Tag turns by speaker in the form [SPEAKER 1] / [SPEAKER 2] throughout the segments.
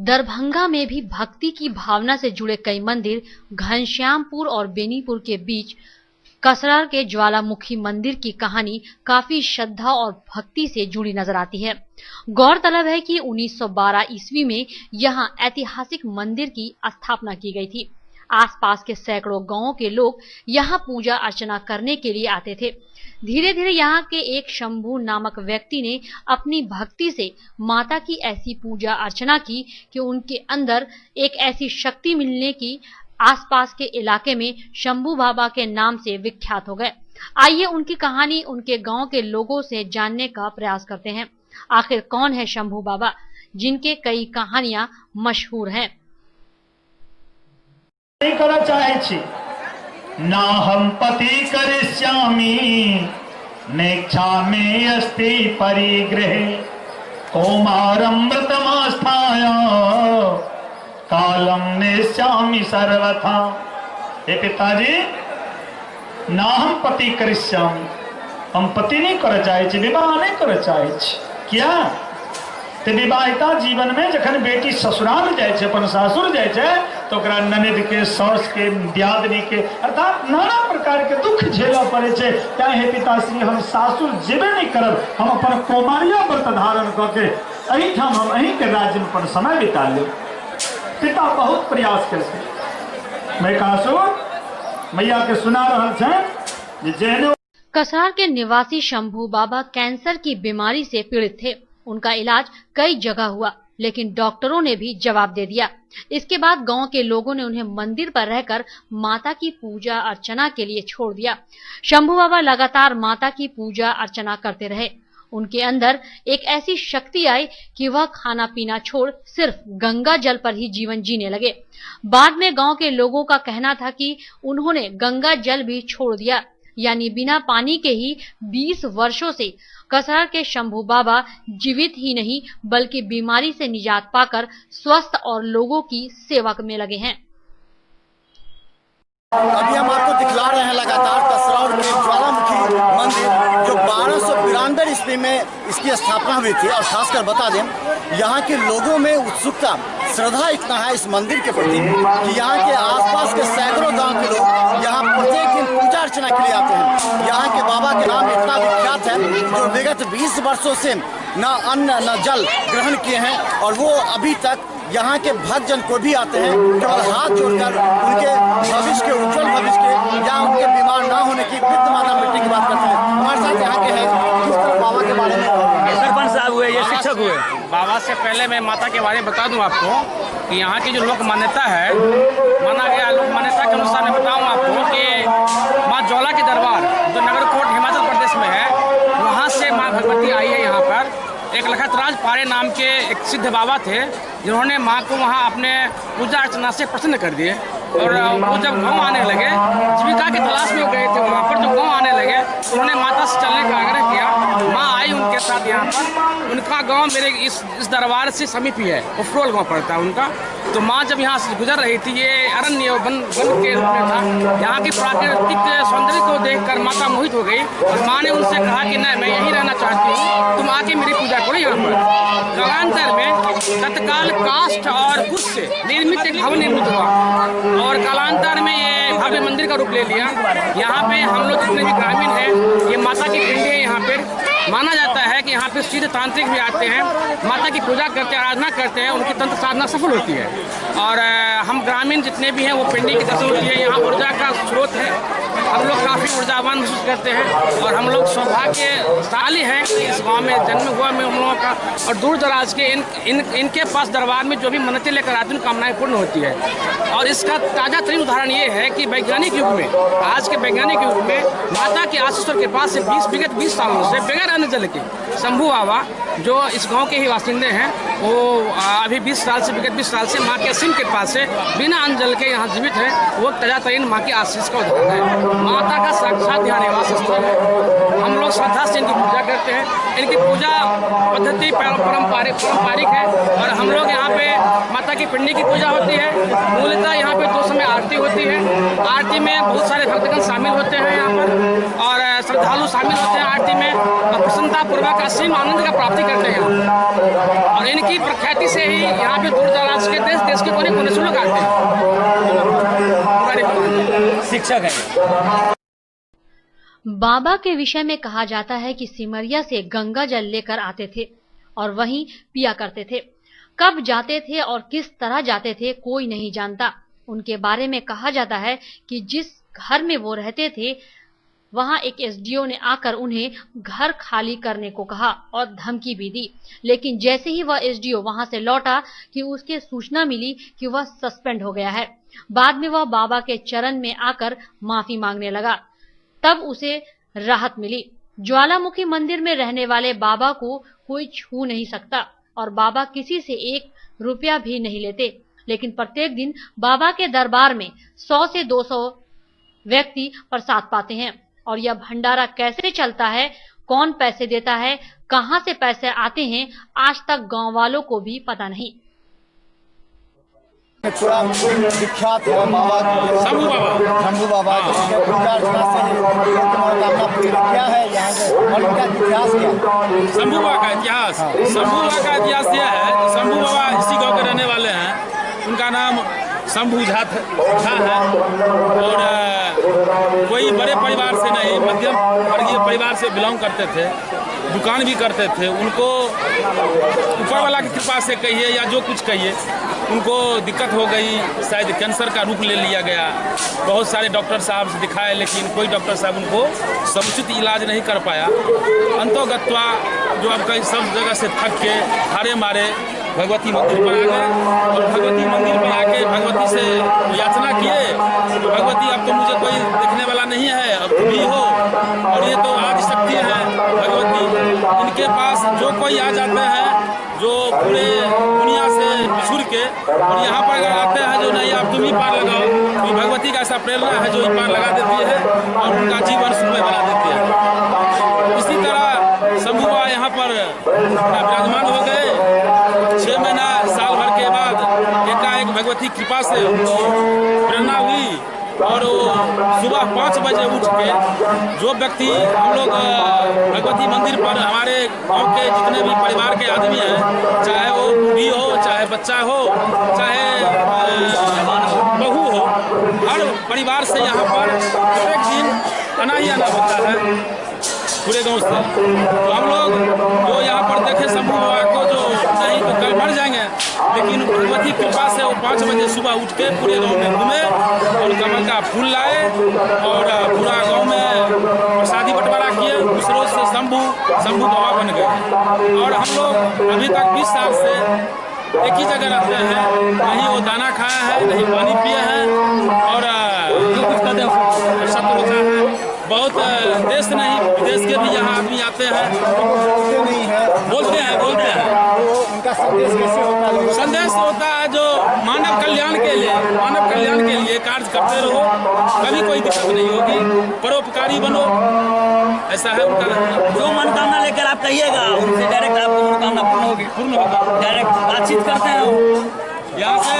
[SPEAKER 1] दरभंगा में भी भक्ति की भावना से जुड़े कई मंदिर घनश्यामपुर और बेनीपुर के बीच कसरार के ज्वालामुखी मंदिर की कहानी काफी श्रद्धा और भक्ति से जुड़ी नजर आती है। गौरतलब है कि 1912 ईस्वी में यहां ऐतिहासिक मंदिर की स्थापना की गई थी। आसपास के सैकड़ों गांवों के लोग यहां पूजा अर्चना करने के लिए आते थे। धीरे धीरे यहाँ के एक शंभू नामक व्यक्ति ने अपनी भक्ति से माता की ऐसी पूजा अर्चना की कि उनके अंदर एक ऐसी शक्ति मिलने की आसपास के इलाके में शंभू बाबा के नाम से विख्यात हो गए। आइए उनकी कहानी उनके गांव के लोगों से जानने का प्रयास करते हैं। आखिर कौन है शंभू बाबा, जिनके कई कहानियां मशहूर हैं।
[SPEAKER 2] ना हम पति करिष्यामि नेच्छामि अस्ति परिगृहे कौमारमृतमास्थाय कालम नेष्यामि सर्वथा। हे पिताजी, ना हम पति करिष्यामि, हम पति नहीं कर चाहे छी, विवाह नहीं कर चाहे छी। क्या ते विवाहिता जीवन में जखन बेटी ससुराल जाए छे, अपन सासुर जाए छे, तो ओकरा ननद के, सास के, दियादनी के अर्थात नाना प्रकार के दुख झेला पड़े छे। क्या हे पिताश्री, हम सासुर जेबे नहीं करब, हम अपन कौमारिया व्रत धारण करके अहिठाम हम अहीं के राज्य में अपन समय बिता ले। पिता बहुत प्रयास करते। मैं कासुर मैया के सुना रहा छे जे
[SPEAKER 1] कसरार के निवासी शंभू बाबा कैंसर की बीमारी से पीड़ित थे। उनका इलाज कई जगह हुआ, लेकिन डॉक्टरों ने भी जवाब दे दिया। इसके बाद गांव के लोगों ने उन्हें मंदिर पर रहकर माता की पूजा अर्चना के लिए छोड़ दिया। शंभू बाबा लगातार माता की पूजा अर्चना करते रहे। उनके अंदर एक ऐसी शक्ति आई कि वह खाना पीना छोड़ सिर्फ गंगा जल पर ही जीवन जीने लगे। बाद में गांव के लोगों का कहना था कि उन्होंने गंगा जल भी छोड़ दिया, यानी बिना पानी के ही 20 वर्षों से कसरार के शंभू बाबा जीवित ही नहीं बल्कि बीमारी से निजात पाकर स्वस्थ और लोगों की सेवा में लगे हैं।
[SPEAKER 3] अभी हम आपको दिखला रहे हैं लगातार कसरार के ज्वालामुखी मंदिर, जो 1292 ईस्वी में इसकी स्थापना हुई थी। और खासकर बता दें, यहाँ के लोगों में उत्सुकता, श्रद्धा इतना है इस मंदिर के प्रति कि यहाँ के आसपास के सैकड़ों गांव के लोग यहाँ प्रत्येक दिन पूजा अर्चना के लिए आते हैं। यहाँ के बाबा के नाम इतना विख्यात है जो विगत 20 वर्षों से न अन्न न जल ग्रहण किए हैं, और वो अभी तक यहाँ के भक्तजन को भी आते हैं केवल हाथ जोड़कर उनके भविष्य के, उज्जवल भविष्य के, या उनके बीमार ना होने की विद्यमान मिट्टी की बात करते हैं। हमारे साथ यहाँ के हैं, किस तरह बाबा के बारे में
[SPEAKER 4] सरपंच साहब हुए, ये शिक्षक हुए। बाबा से पहले मैं माता के बारे में बता दूं आपको कि यहाँ की जो लोक मान्यता है, माना गया लोक मान्यता के अनुसार मैं बताऊँ आपको कि माँ ज्वाला के दरबार जो नगरकोट हिमाचल प्रदेश में है, वहाँ से माँ भगवती आई है। यहाँ पर एक लखतराज पारे नाम के एक सिद्ध बाबा थे, जिन्होंने माँ को वहाँ अपने पूजा अर्चना से प्रसन्न कर दिए। और वो जब गाँव आने लगे, जीविका की तलाश में गए थे वहाँ पर, जब गाँव आने लगे उन्होंने माता से चलने का आग्रह किया। माँ आई उनके साथ यहाँ पर। उनका गांव मेरे इस दरबार से समीप ही है, उफरोल गांव पड़ता है उनका। तो माँ जब यहाँ से गुजर रही थी, ये अरण्य वन के रूप में था, यहाँ की प्राकृतिक सौंदर्य को देखकर माता मोहित हो गई। और माँ ने उनसे कहा कि नहीं, मैं यहीं रहना चाहती हूँ, तुम आके मेरी पूजा करो यहाँ पर। कालांतर में तत्काल काष्ठ और कुश से निर्मित एक भवन निर्मित हुआ और कालांतर में ये भव्य मंदिर का रूप ले लिया। यहाँ पे हम लोग जितने भी ग्रामीण हैं, ये माता की पिंडी है। यहाँ पे माना जाता है कि यहाँ पे सिद्ध तांत्रिक भी आते हैं, माता की पूजा करते हैं, आराधना करते हैं, उनकी तंत्र साधना सफल होती है। और हम ग्रामीण जितने भी हैं वो पिंडी की दर्शन होती है। यहाँ ऊर्जा का स्रोत है, हम लोग काफ़ी ऊर्जावान महसूस करते हैं। और हम लोग सौभाग्यशाली हैं कि इस गाँव में जन्म हुआ में हम लोगों का। और दूर दराज के इनके पास दरबार में जो भी मन्नतें लेकर आते हैं, कामनाएं पूर्ण होती है। और इसका ताज़ा तरीन उदाहरण ये है कि वैज्ञानिक युग में, आज के वैज्ञानिक युग में माता के आशीष के पास से 20 सालों से बगैर अन्न जल के शंभू बाबा जो इस गांव के ही वासिंदे हैं, वो अभी 20 साल से माँ के सिंह के पास से बिना अन्न जल के यहाँ जीवित है। वो ताजा तरीन माँ की आशीष का उदाहरण है। माता का साक्षात यहाँ निवास स्थल है। हम लोग श्रद्धा से इनकी पूजा करते हैं। इनकी पूजा पद्धति पारंपरिक है। और हम लोग यहाँ पे माता की पिंडी की पूजा होती है। मूलतः यहाँ पे 2 समय आरती होती है। आरती में बहुत सारे भक्तगण शामिल होते हैं यहाँ पर, और श्रद्धालु शामिल होते हैं आरती में। और प्रसन्नता पूर्वक एक असीम आनंद का प्राप्ति करते हैं और इनकी प्रख्याति से ही यहाँ पे दूर दराज के देश के कोने कोने से लोग आते हैं। शिक्षक है।
[SPEAKER 1] बाबा के विषय में कहा जाता है कि सिमरिया से गंगा जल लेकर आते थे और वहीं पिया करते थे। कब जाते थे और किस तरह जाते थे कोई नहीं जानता। उनके बारे में कहा जाता है कि जिस घर में वो रहते थे वहां एक एसडीओ ने आकर उन्हें घर खाली करने को कहा और धमकी भी दी, लेकिन जैसे ही वह एसडीओ वहां से लौटा कि उसके सूचना मिली कि वह सस्पेंड हो गया है। बाद में वह बाबा के चरण में आकर माफी मांगने लगा, तब उसे राहत मिली। ज्वालामुखी मंदिर में रहने वाले बाबा को कोई छू नहीं सकता और बाबा किसी से 1 रुपया भी नहीं लेते, लेकिन प्रत्येक दिन बाबा के दरबार में 100 से 200 व्यक्ति प्रसाद पाते हैं। और यह भंडारा कैसे चलता है, कौन पैसे देता है, कहां से पैसे आते हैं, आज तक गांव वालों को भी पता नहीं।
[SPEAKER 3] पूरा विख्यात है बाबा शंभू बाबा पूजा अर्चना से मनोकामना पूरी क्या है यहाँ से और इनका इतिहास क्या है?
[SPEAKER 4] शंभू बाबा का इतिहास, शंभू बाबा का इतिहास यह है, शंभू बाबा इसी गांव के रहने वाले हैं। उनका नाम शंभू झा है और कोई बड़े परिवार से नहीं, मध्यम वर्गीय परिवार से बिलोंग करते थे। दुकान भी करते थे। उनको ऊपर वाला की कृपा से कहिए या जो कुछ कहिए, उनको दिक्कत हो गई, शायद कैंसर का रूप ले लिया गया। बहुत सारे डॉक्टर साहब से दिखाए, लेकिन कोई डॉक्टर साहब उनको समुचित इलाज नहीं कर पाया। अंतोगत्वा जो अब कई सब जगह से थक के हारे मारे भगवती मंदिर पर आ गए और भगवती मंदिर में आके भगवती से याचना किए, तो भगवती अब तो मुझे कोई देखने वाला नहीं है, अब तुम ही हो और ये तो आदि शक्ति है भगवती। इनके पास जो कोई आ जाते हैं, जो पूरे दुनिया से छुड़ के और यहाँ पर अगर आते हैं जो नहीं आप तुम ही पार लगाओ, तो भगवती का ऐसा प्रेरणा है जो ही पार लगा देती है और उनका जीवन सुखमय बना देती है। इसी तरह शंभू बाबा यहाँ पर विराजमान हो गए। 6 महीना साल भर के बाद एकाएक भगवती कृपा से उनको प्रेरणा हुई और सुबह 5 बजे उठ के जो व्यक्ति हम लोग भगवती मंदिर पर हमारे गांव के जितने भी परिवार के आदमी हैं, चाहे वो बूढ़ी हो, चाहे बच्चा हो, चाहे बहू हो, हर परिवार से यहाँ पर प्रत्येक दिन आना ही आना होता है पूरे गांव से। तो हम लोग जो यहाँ पर देखे शंभू बाबा को, जो नहीं तो कल मर जाएंगे, लेकिन भगवती कृपा से वो 5 बजे सुबह उठ के पूरे गांव में घूमे और कमल का फूल लाए और पूरा गांव में प्रसादी बंटवारा किए। उस रोज से शंभू बाबा बन गए और हम लोग अभी तक 20 साल से एक ही जगह रहते हैं, नहीं वो दाना खाया है, नहीं पानी पिए हैं और जो कुछ कहते हैं सब होता है। बहुत देश नहीं विदेश के भी यहाँ आदमी आते हैं, बोलते हैं
[SPEAKER 3] उनका संदेश कैसे होता है?
[SPEAKER 4] संदेश होता है जो मानव कल्याण के लिए कार्य करते रहो, कभी कोई दिक्कत नहीं होगी, परोपकारी बनो, ऐसा है उनका।
[SPEAKER 5] जो मनोकामना लेकर आप कहिएगा उनसे डायरेक्ट आपको मनोकामना पूर्ण होगा। डायरेक्ट बातचीत करते हैं।
[SPEAKER 4] यहाँ से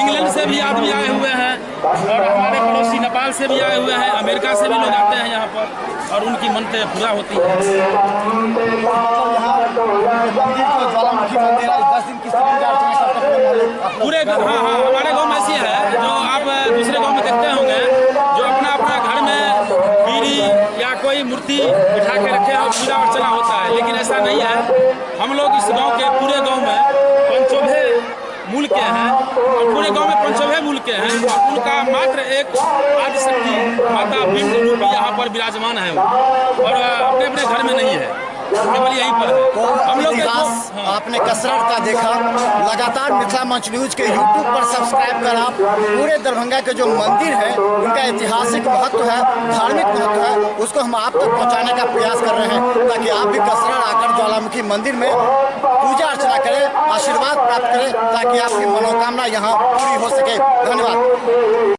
[SPEAKER 4] इंग्लैंड से भी आदमी आए हुए हैं और हमारे पड़ोसी नेपाल से भी आए हुए हैं, अमेरिका से भी लोग आते हैं यहाँ पर और उनकी मनते पूरा होती है। पूरे हाँ हमारे गाँव में ऐसी है जो आप दूसरे गाँव में देखते होंगे, जो अपना घर में बीड़ी या कोई मूर्ति बिठा के रखे और पूजा अर्चना होता है, लेकिन ऐसा नहीं है। हम लोग इस गाँव के पूरे गाँव में पंचोभे मूल के हैं और पूरे गांव में पंचोभे मूल के हैं और उनका मात्र एक आदि शक्ति माता पिंड रूपी यहाँ पर विराजमान है और अपने अपने घर में नहीं है, केवल यहीं पर है।
[SPEAKER 3] तो हम लोग आपने कसरत का देखा, लगातार मिथिला मंच न्यूज के यूट्यूब पर सब्सक्राइब करा। पूरे दरभंगा के जो मंदिर है उनका ऐतिहासिक महत्व है, धार्मिक महत्व है, उसको हम आप तक पहुंचाने का प्रयास कर रहे हैं ताकि आप भी कसरत आकर ज्वालामुखी मंदिर में पूजा अर्चना करें, आशीर्वाद प्राप्त करें, ताकि आपकी मनोकामना यहाँ पूरी हो सके। धन्यवाद।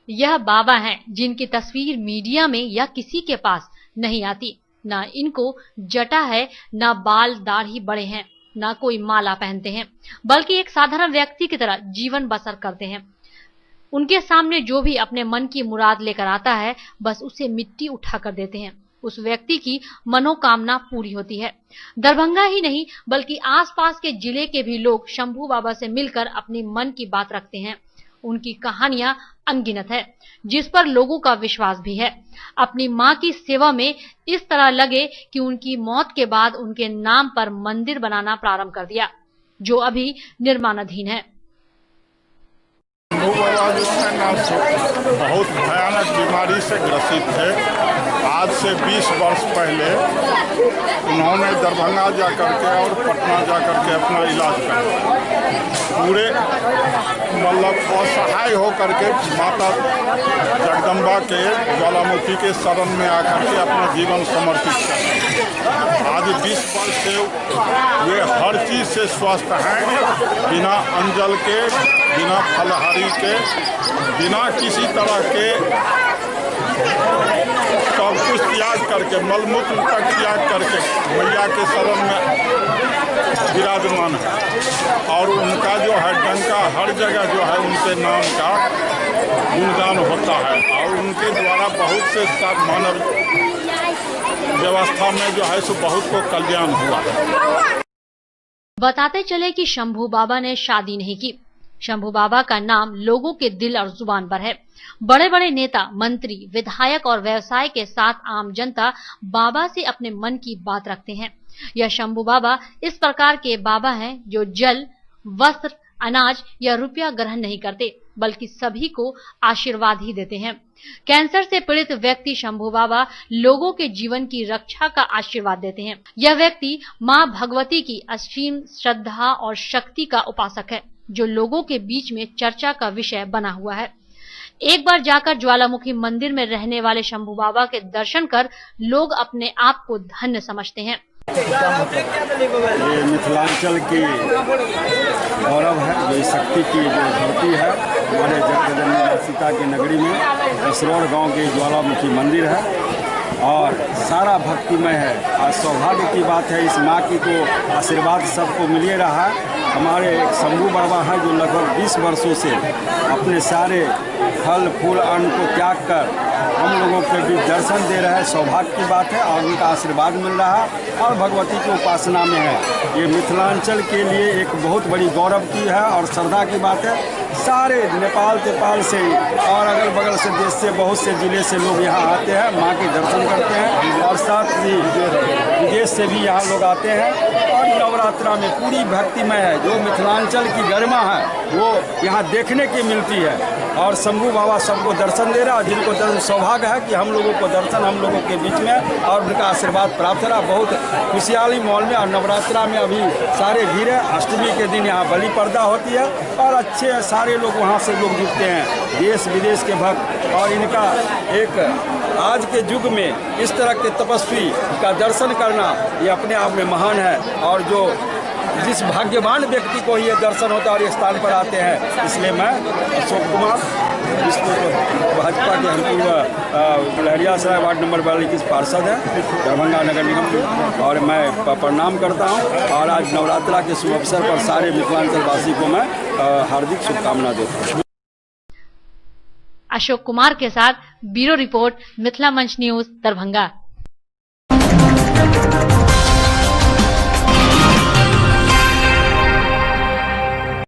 [SPEAKER 1] यह बाबा हैं जिनकी तस्वीर मीडिया में या किसी के पास नहीं आती। ना इनको जटा है, ना बाल दाढ़ी बड़े हैं, ना कोई माला पहनते हैं, बल्कि एक साधारण व्यक्ति की तरह जीवन बसर करते हैं। उनके सामने जो भी अपने मन की मुराद लेकर आता है, बस उसे मिट्टी उठा कर देते हैं, उस व्यक्ति की मनोकामना पूरी होती है। दरभंगा ही नहीं बल्कि आसपास के जिले के भी लोग शंभू बाबा से मिलकर अपनी मन की बात रखते हैं। उनकी कहानियां अनगिनत है, जिस पर लोगों का विश्वास भी है। अपनी मां की सेवा में इस तरह लगे कि उनकी मौत के बाद उनके नाम पर मंदिर बनाना प्रारंभ कर दिया, जो अभी निर्माणाधीन है।
[SPEAKER 6] शंभू बाबा जो है ना बहुत भयानक बीमारी से ग्रसित थे। आज से 20 वर्ष पहले उन्होंने दरभंगा जा करके और पटना जा करके अपना इलाज किया। पूरे मतलब असहाय होकर के माता जगदम्बा के ज्वालामुखी के शरण में आकर के अपना जीवन समर्पित किया। आज 20 वर्ष से वे हर चीज से स्वस्थ हैं, बिना अंजल के, बिना फलहारी के, बिना किसी तरह के सब कुछ त्याग करके, मलमूत्र तक त्याग करके मैया के शरण में विराजमान है। और उनका जो है डंका हर जगह जो है उनके नाम का गुणगान होता है और उनके द्वारा बहुत से मानव व्यवस्था में जो है सो बहुत को कल्याण हुआ है।
[SPEAKER 1] बताते चले कि शंभू बाबा ने शादी नहीं की। शंभू बाबा का नाम लोगों के दिल और जुबान पर है। बड़े बड़े नेता, मंत्री, विधायक और व्यवसाय के साथ आम जनता बाबा से अपने मन की बात रखते हैं। यह शंभू बाबा इस प्रकार के बाबा हैं जो जल, वस्त्र, अनाज या रुपया ग्रहण नहीं करते, बल्कि सभी को आशीर्वाद ही देते हैं। कैंसर से पीड़ित व्यक्ति शंभू बाबा लोगों के जीवन की रक्षा का आशीर्वाद देते हैं। यह व्यक्ति मां भगवती की असीम श्रद्धा और शक्ति का उपासक है, जो लोगों के बीच में चर्चा का विषय बना हुआ है। एक बार जाकर ज्वालामुखी मंदिर में रहने वाले शंभू बाबा के दर्शन कर लोग अपने आप को धन्य समझते हैं।
[SPEAKER 6] ये मिथिलांचल की गौरव है, ये शक्ति की जो धरती है। हमारे जगत सीता की नगरी में कसरौर गांव के ज्वालामुखी मंदिर है और सारा भक्तिमय है। आज सौभाग्य की बात है, इस माँ की तो आशीर्वाद सबको मिल रहा है। हमारे एक शंभू बाबा हैं जो लगभग 20 वर्षों से अपने सारे फल फूल अन्न को त्याग कर हम लोगों के भी दर्शन दे रहे हैं। सौभाग्य की बात है और उनका आशीर्वाद मिल रहा है और भगवती की उपासना में है। ये मिथिलांचल के लिए एक बहुत बड़ी गौरव की है और श्रद्धा की बात है। सारे नेपाल तेपाल से और अगल बगल से देश से बहुत से जिले से लोग यहाँ आते हैं, माँ के दर्शन करते हैं और साथ ही विदेश से भी यहाँ लोग आते हैं। और नवरात्रा में पूरी भक्तिमय है, जो मिथिलांचल की गरिमा है वो यहाँ देखने की मिलती है। और शंभू बाबा सबको दर्शन दे रहा है, जिनको दर्शन सौभाग्य है कि हम लोगों को दर्शन हम लोगों के बीच में और उनका आशीर्वाद प्राप्त हो रहा। बहुत खुशहाली मॉल में और नवरात्रा में अभी सारे भीड़ है। अष्टमी के दिन यहाँ बलि पर्दा होती है और अच्छे सारे लोग वहाँ से लोग जुटते हैं, देश विदेश के भक्त। और इनका एक आज के युग में इस तरह के तपस्वी का दर्शन करना ये अपने आप में महान है। और जो जिस भाग्यवान व्यक्ति को ये दर्शन होता है और ये स्थान पर आते हैं, इसलिए मैं अशोक कुमार भाजपा के हम पूर्व लहरियासराय वार्ड नंबर 42 पार्षद हैं दरभंगा नगर निगम के, और मैं प्रणाम करता हूं। और आज नवरात्रा के शुभ अवसर पर सारे मिथिलांचल वासी को मैं हार्दिक शुभकामना देता हूं।
[SPEAKER 1] अशोक कुमार के साथ ब्यूरो रिपोर्ट, मिथिला मंच न्यूज, दरभंगा।